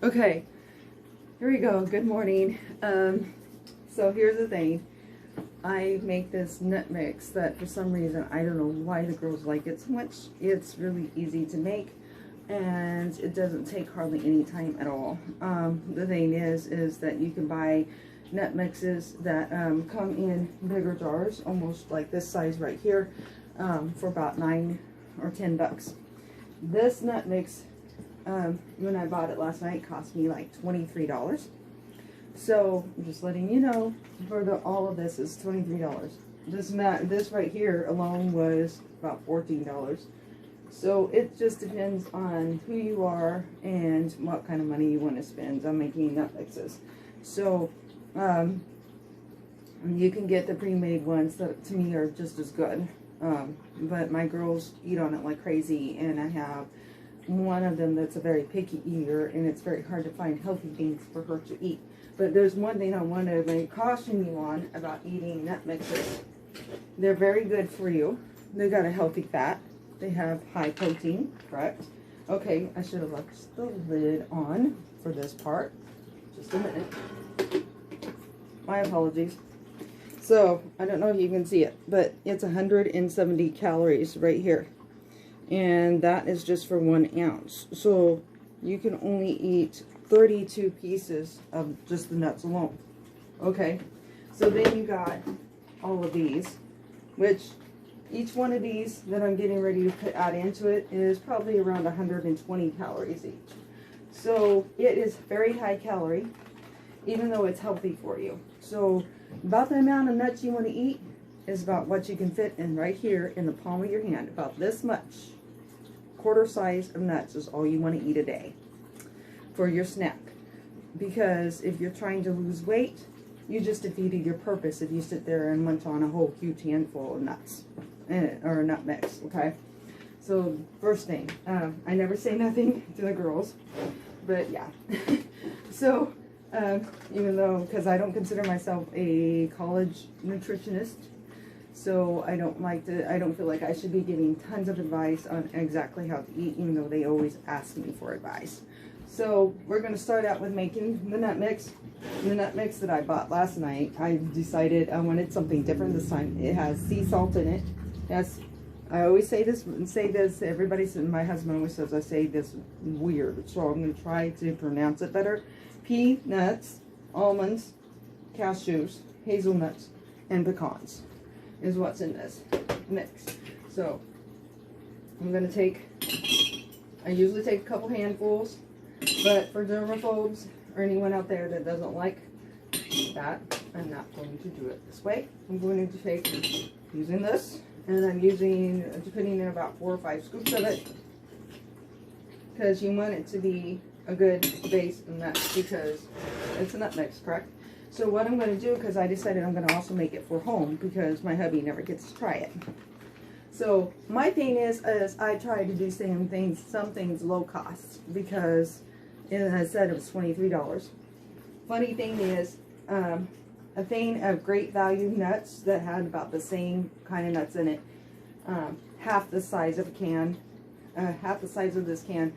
Okay, here we go. Good morning. So here's the thing. I make this nut mix that for some reason, I don't know why the girls like it so much. It's really easy to make and it doesn't take hardly any time at all. The thing is that you can buy nut mixes that come in bigger jars, almost like this size right here, for about $9 or $10. This nut mix, when I bought it last night, cost me like $23. So I'm just letting you know, for all of this is $23. This right here alone was about $14. So it just depends on who you are and what kind of money you want to spend on making nut mixes. So you can get the pre-made ones that to me are just as good. But my girls eat on it like crazy, and I have one of them that's a very picky eater, and it's very hard to find healthy things for her to eat. But there's one thing I want to caution you on about eating nut mixes. They're very good for you. They got a healthy fat. They have high protein, correct? Okay, I should have left the lid on for this part. Just a minute. My apologies. So, I don't know if you can see it, but it's 170 calories right here. And that is just for 1 ounce. So, you can only eat 32 pieces of just the nuts alone. Okay, so then you got all of these, which each one of these that I'm getting ready to add into it is probably around 120 calories each. So it is very high calorie, even though it's healthy for you. So about the amount of nuts you want to eat is about what you can fit in right here in the palm of your hand. About this much. Quarter size of nuts is all you want to eat a day for your snack. Because if you're trying to lose weight, you just defeated your purpose if you sit there and munch on a whole huge handful of nuts or a nut mix. Okay, so first thing, I never say nothing to the girls, but yeah. So even though, because I don't consider myself a college nutritionist, so I don't feel like I should be giving tons of advice on exactly how to eat, even though they always ask me for advice. So we're going to start out with making the nut mix. The nut mix that I bought last night, I decided I wanted something different this time. It has sea salt in it. Yes, I always say this, everybody, my husband always says I say this weird, so I'm going to try to pronounce it better. Peanuts, almonds, cashews, hazelnuts, and pecans is what's in this mix. So I'm going to I usually take a couple handfuls, but for germaphobes or anyone out there that doesn't like that, I'm not going to do it this way. I'm going to take using this, and I'm putting in about 4 or 5 scoops of it, because you want it to be a good base of nuts, because it's a nut mix, correct? So what I'm going to do, because I decided I'm going to also make it for home, because my hubby never gets to try it. So my thing is I try to do some things low cost, because as I said, it was $23. Funny thing is, a thing of great value nuts that had about the same kind of nuts in it, half the size of a can, half the size of this can,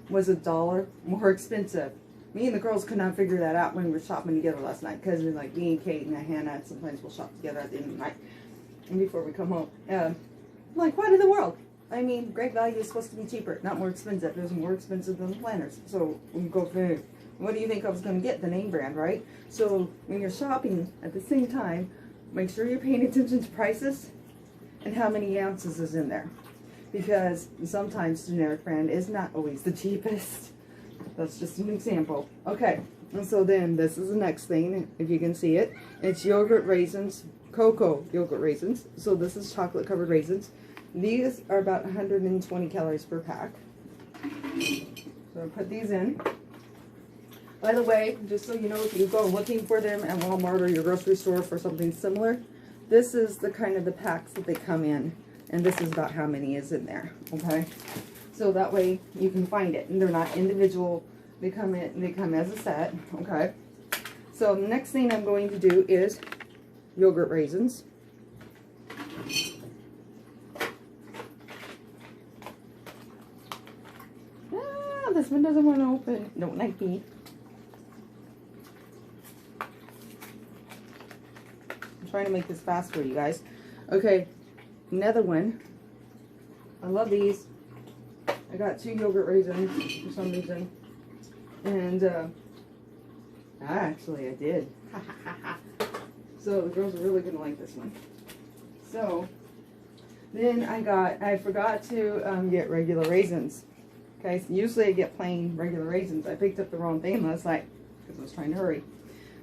was $1 more expensive. Me and the girls could not figure that out when we were shopping together last night, because like me and Kate and Hannah, sometimes we'll shop together at the end of the night and before we come home. Like, what in the world? I mean, great value is supposed to be cheaper, not more expensive. It was more expensive than the planners. So we go for, what do you think I was going to get? The name brand, right? So when you're shopping at the same time, make sure you're paying attention to prices and how many ounces is in there. Because sometimes generic brand is not always the cheapest. That's just an example. Okay, and so then this is the next thing, if you can see it. It's yogurt raisins, cocoa yogurt raisins. So this is chocolate covered raisins. These are about 120 calories per pack. So I put these in. By the way, just so you know, if you go looking for them at Walmart or your grocery store for something similar, this is the kind of the packs that they come in. And this is about how many is in there, okay? So that way you can find it. And they're not individual. They come as a set, okay? So the next thing I'm going to do is yogurt raisins. This one doesn't want to open. Don't like me. trying to make this fast for you guys. Okay, another one. I love these. I got 2 yogurt raisins for some reason. And, actually I did. So the girls are really going to like this one. So, then I forgot to get regular raisins. Okay, so usually I get plain regular raisins. I picked up the wrong thing last night because I was trying to hurry.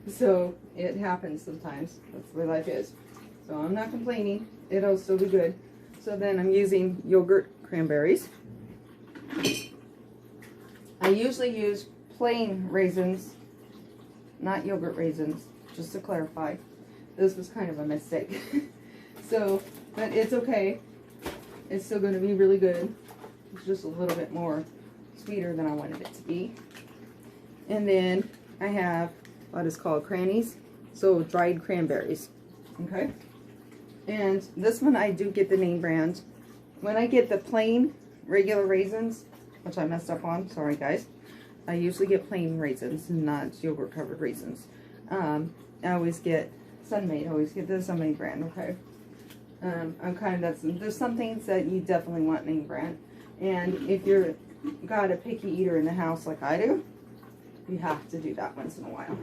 So it happens sometimes. That's the way life is. So I'm not complaining. It'll still be good. So then I'm using yogurt cranberries. I usually use plain raisins, not yogurt raisins, just to clarify. This was kind of a mistake. So, but it's okay. It's still going to be really good. It's just a little bit more sweeter than I wanted it to be. And then I have what is called crannies, so dried cranberries. Okay, and this one I do get the name brand. When I get the plain regular raisins, which I messed up on, sorry guys, I usually get plain raisins and not yogurt covered raisins. I always get Sunmade. I always get the Sunmade brand. Okay, I'm kind of there's some things that you definitely want name brand. And if you're got a picky eater in the house like I do, you have to do that once in a while.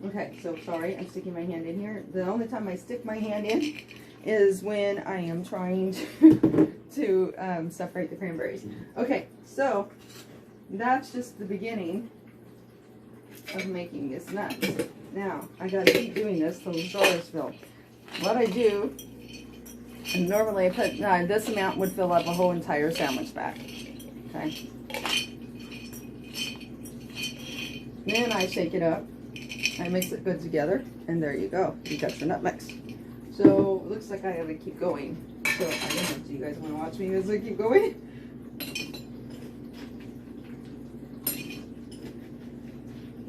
Okay, so sorry, I'm sticking my hand in here. The only time I stick my hand in is when I am trying to separate the cranberries. Okay, so that's just the beginning of making this nuts. Now, I gotta keep doing this till the jar is filled. What I do, and normally I put, this amount would fill up a whole entire sandwich bag. Okay. Then I shake it up. I mix it good together. And there you go. You got your nut mix. So, it looks like I gotta keep going. So, I don't know, do you guys want to watch me as I keep going?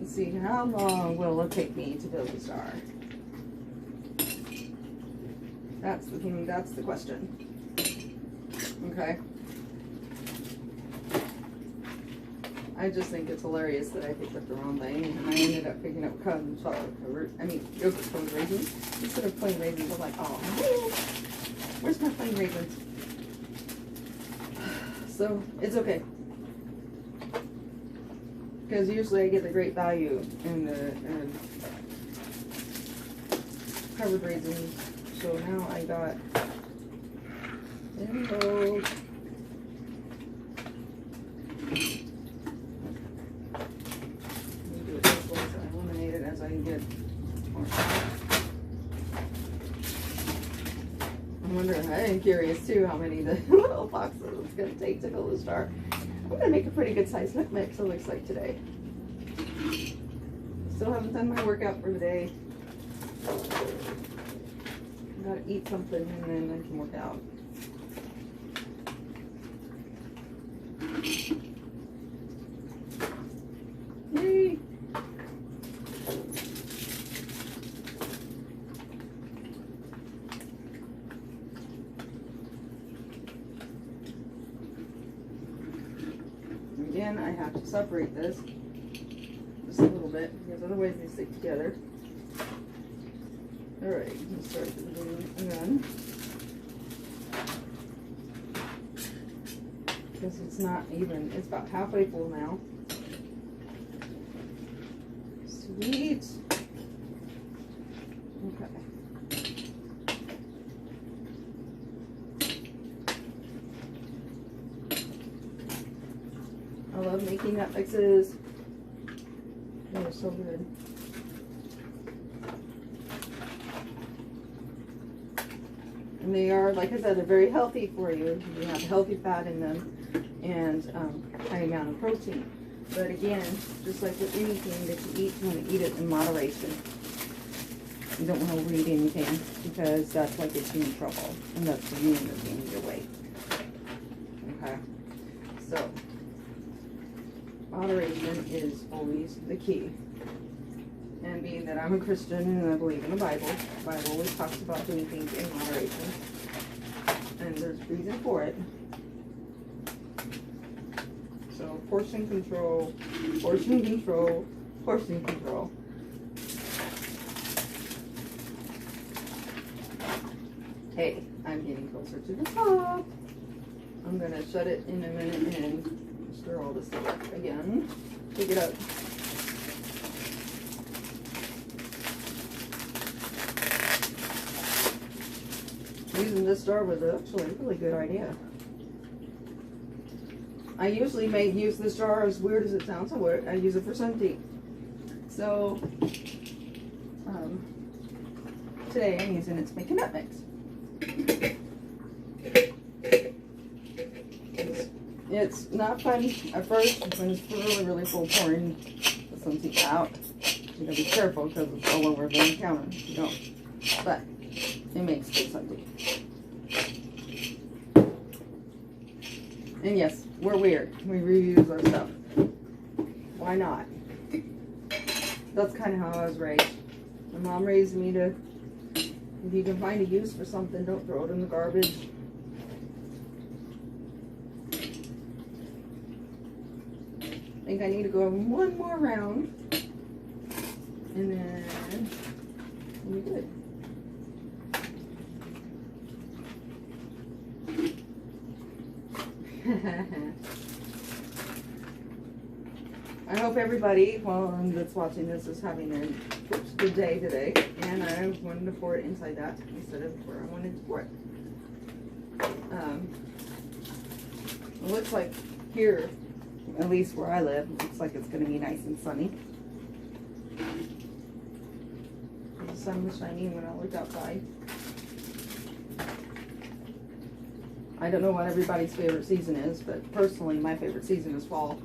Let's see, how long will it take me to build a star? That's the thing, that's the question. Okay. I just think it's hilarious that I picked up the wrong thing and I ended up picking up yogurt covered raisins instead of plain raisins. I'm like, oh man, where's my plain raisins? So it's okay. Because usually I get the great value in the covered raisins. So now I got those. Do it this way so I eliminate it as I get more. I'm wondering, I am curious too how many the little boxes it's going to take to fill this jar. I'm going to make a pretty good sized nut mix, it looks like today. Still haven't done my workout for the day. Gotta eat something and then I can work out. Yay! Again, I have to separate this just a little bit because otherwise they stick together. Alright, let's start at the beginning again. Because it's not even, it's about halfway full now. Sweet. Okay. I love making nut mixes. They're so good. And they are, like I said, they're very healthy for you. They have healthy fat in them and high amount of protein. But again, just like with anything that you eat, you want to eat it in moderation. You don't want to overeat anything because that's what gets you in trouble. And that's the meaning of gaining your weight. Okay? So, moderation is always the key. And being that I'm a Christian and I believe in the Bible always talks about doing things in moderation. And there's a reason for it. So portion control, portion control, portion control. hey, I'm getting closer to the top. I'm going to shut it in a minute and stir all this stuff up again. Take it out. Using this jar was actually a really good idea. I usually use this jar, as weird as it sounds, I use it for sun tea. So, today I'm using it to make a nut mix. It's not fun at first when it's really, really full pouring the sun tea out. You gotta be careful because it's all over the counter if you don't. But it makes good sun tea. And yes, we're weird. We reuse our stuff. Why not? That's kind of how I was raised. My mom raised me to, if you can find a use for something, don't throw it in the garbage. I think I need to go one more round. And then we'll be good. I hope everybody, that's watching this is having a good day today. And I wanted to pour it inside that instead of where I wanted to pour it. It looks like here, at least where I live, it looks like it's going to be nice and sunny. The sun was shining when I looked outside. I don't know what everybody's favorite season is, but personally my favorite season is fall.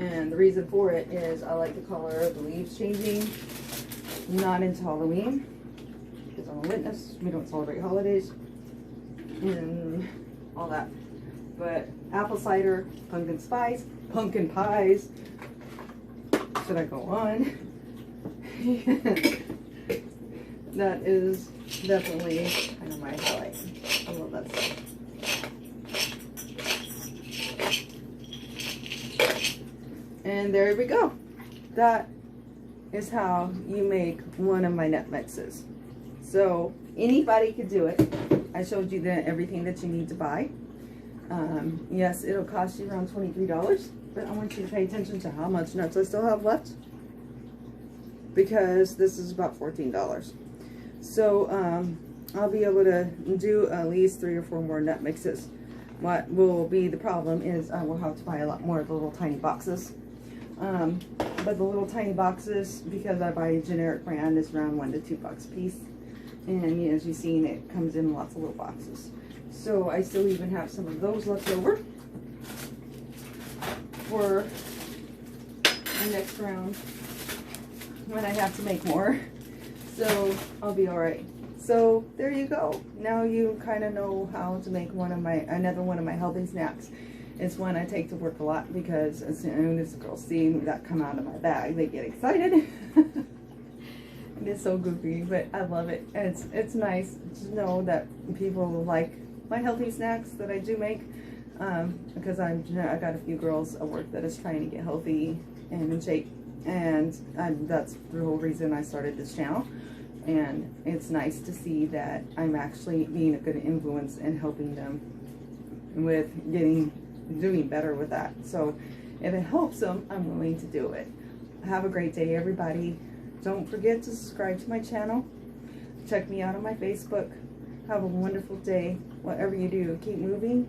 And the reason for it is I like the color of the leaves changing. Not into Halloween, because I'm a witness. We don't celebrate holidays and all that. But apple cider, pumpkin spice, pumpkin pies. Should I go on? That is definitely kind of my highlight. I love that stuff. And there we go. That is how you make one of my nut mixes. So anybody could do it. I showed you everything that you need to buy. Yes, it'll cost you around $23, but I want you to pay attention to how much nuts I still have left, because this is about $14. So I'll be able to do at least 3 or 4 more nut mixes. What will be the problem is I will have to buy a lot more of the little tiny boxes. But the little tiny boxes, because I buy a generic brand, is around $1 to $2 a piece. And as you've seen, it comes in lots of little boxes. So I still even have some of those left over for the next round when I have to make more. So I'll be alright. So there you go. Now you kind of know how to make another one of my healthy snacks. It's one I take to work a lot, because as soon as the girls see that come out of my bag, they get excited. And it's so goofy, but I love it. And it's nice to know that people like my healthy snacks that I do make, because I got a few girls at work that is trying to get healthy and in shape, and that's the whole reason I started this channel. And it's nice to see that I'm actually being a good influence and helping them with doing better with that. So if it helps them, I'm willing to do it. Have a great day, everybody. Don't forget to subscribe to my channel. Check me out on my Facebook. Have a wonderful day. Whatever you do, keep moving,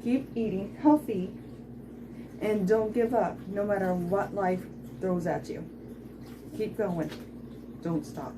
keep eating healthy, and don't give up no matter what life throws at you. Keep going. Don't stop.